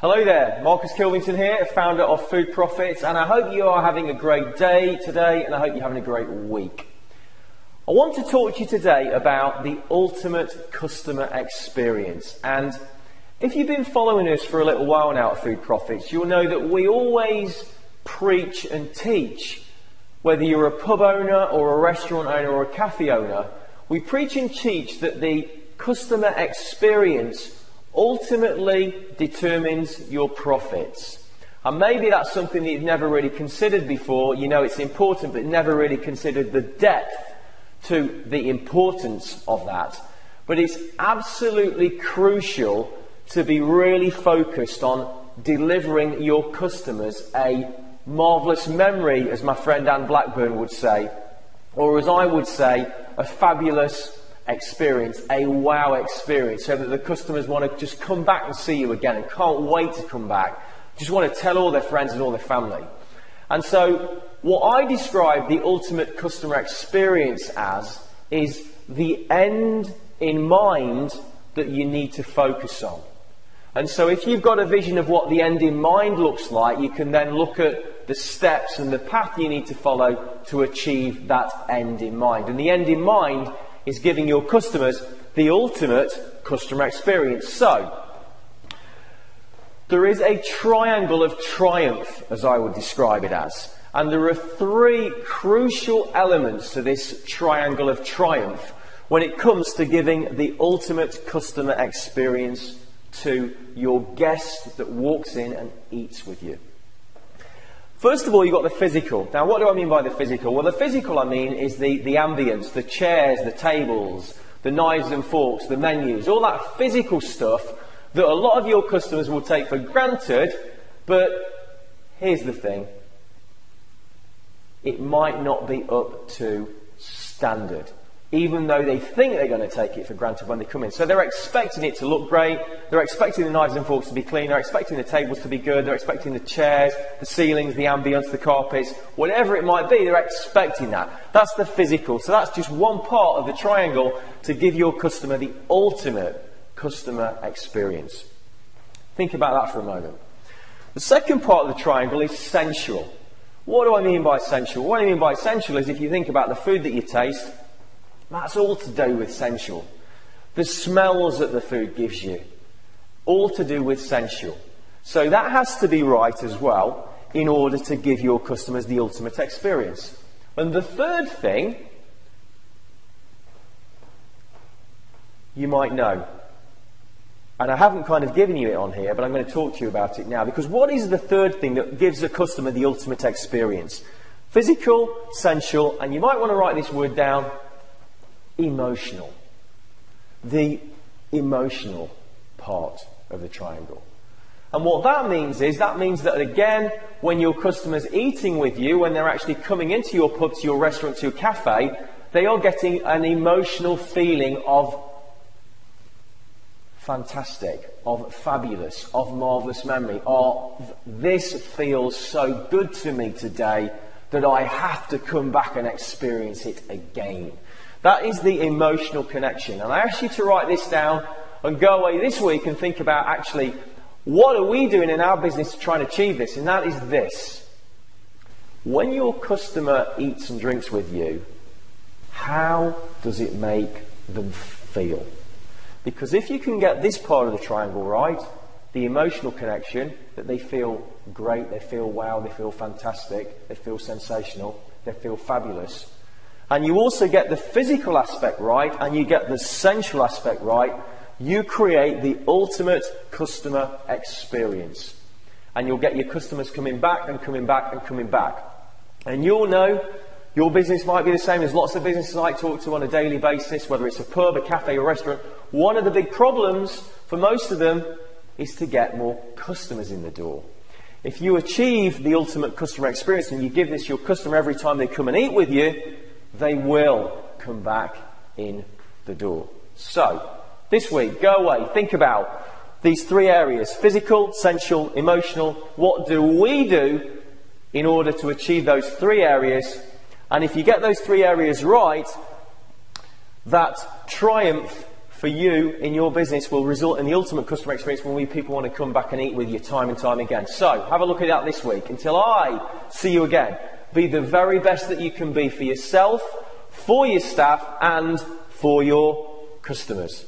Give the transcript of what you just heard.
Hello there, Marcus Kilvington here, founder of Food Profits, and I hope you are having a great day today, and I hope you're having a great week. I want to talk to you today about the ultimate customer experience. And if you've been following us for a little while now at Food Profits, you'll know that we always preach and teach, whether you're a pub owner or a restaurant owner or a cafe owner, we preach and teach that the customer experience ultimately determines your profits. And maybe that's something that you've never really considered before. You know it's important, but never really considered the depth to the importance of that. But it's absolutely crucial to be really focused on delivering your customers a marvellous memory, as my friend Anne Blackburn would say, or as I would say, a fabulous experience, a wow experience, so that the customers want to just come back and see you again and can't wait to come back, just want to tell all their friends and all their family. And so what I describe the ultimate customer experience as is the end in mind that you need to focus on. And so if you've got a vision of what the end in mind looks like, you can then look at the steps and the path you need to follow to achieve that end in mind. And the end in mind is giving your customers the ultimate customer experience. So, there is a triangle of triumph, as I would describe it as. And there are three crucial elements to this triangle of triumph when it comes to giving the ultimate customer experience to your guest that walks in and eats with you. First of all, you've got the physical. Now, what do I mean by the physical? Well, the physical, I mean, is the ambience, the chairs, the tables, the knives and forks, the menus, all that physical stuff that a lot of your customers will take for granted. But here's the thing. It might not be up to standard, even though they think they're going to take it for granted when they come in. So they're expecting it to look great, they're expecting the knives and forks to be clean, they're expecting the tables to be good, they're expecting the chairs, the ceilings, the ambience, the carpets, whatever it might be, they're expecting that. That's the physical. So that's just one part of the triangle to give your customer the ultimate customer experience. Think about that for a moment. The second part of the triangle is sensual. What do I mean by sensual? What I mean by sensual is if you think about the food that you taste, that's all to do with sensual. The smells that the food gives you, all to do with sensual. So that has to be right as well in order to give your customers the ultimate experience. And the third thing you might know, and I haven't kind of given you it on here, but I'm going to talk to you about it now, because what is the third thing that gives a customer the ultimate experience? Physical, sensual, and you might want to write this word down, emotional. The emotional part of the triangle. And what that means is, that means that again, when your customer's eating with you, when they're actually coming into your pub, to your restaurant, to your cafe, they are getting an emotional feeling of fantastic, of fabulous, of marvellous memory, of this feels so good to me today that I have to come back and experience it again. That is the emotional connection. And I ask you to write this down and go away this week and think about actually what are we doing in our business to try and achieve this? And that is this. When your customer eats and drinks with you, how does it make them feel? Because if you can get this part of the triangle right, the emotional connection, that they feel great, they feel wow, they feel fantastic, they feel sensational, they feel fabulous, and you also get the physical aspect right, and you get the sensual aspect right, you create the ultimate customer experience. And you'll get your customers coming back and coming back and coming back. And you'll know your business might be the same as lots of businesses I talk to on a daily basis, whether it's a pub, a cafe, or a restaurant. One of the big problems for most of them is to get more customers in the door. If you achieve the ultimate customer experience and you give this your customer every time they come and eat with you, they will come back in the door. So, this week, go away, think about these three areas: physical, sensual, emotional. What do we do in order to achieve those three areas? And if you get those three areas right, that triumph for you in your business will result in the ultimate customer experience when people want to come back and eat with you time and time again. So, have a look at that this week. Until I see you again, be the very best that you can be for yourself, for your staff, and for your customers.